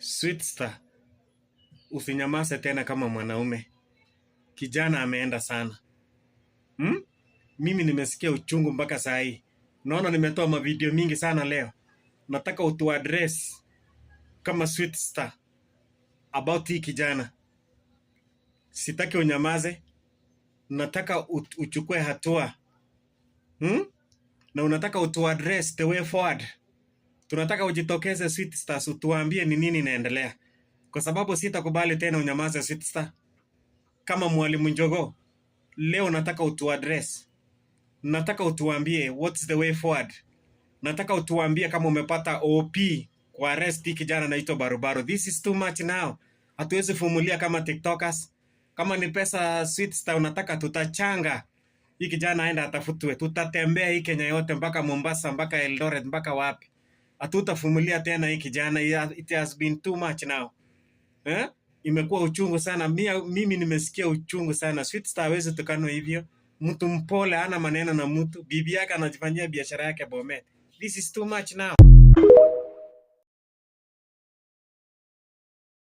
Sweet Star, usinyamaze tena kama mwanaume. Kijana ameenda sana. Mimi nimesikia uchungu mpaka saa hii. Naona nimetoa mavideo mingi sana leo. Nataka utuaddress kama Sweet Star about hii kijana. Sitaki unyamaze. Nataka uchukue hatua. Na unataka utuaddress the way forward. Tunataka ujitokeze Sweet Star, utuambie ni nini inaendelea. Kwa sababu sitakubali tena unyamaze Sweet Star. Kama Mwalimu Njogoo, leo nataka utuaddress. Nataka utuambie what's the way forward. Nataka utuambie kama umepata OP kwa arrest kijana anaitwa Barubaru. This is too much now. Hatuwezi fumulia kama TikTokers. Kama ni pesa Sweet Star unataka, tutachanga hii kijana aenda atafutwe. Tutatembea hii Kenya yote mpaka Mombasa, mpaka Eldoret, mpaka wapi. Hatutafumulia tena hii kijana. It has been too much now. Imekuwa uchungu sana. Mimi nimesikia uchungu sana. Sweet Star hawezi tukano hivyo. Mtu mpole hana maneno na mtu. Bibi yake anajifanyia biashara yake Bomet. This is too much now.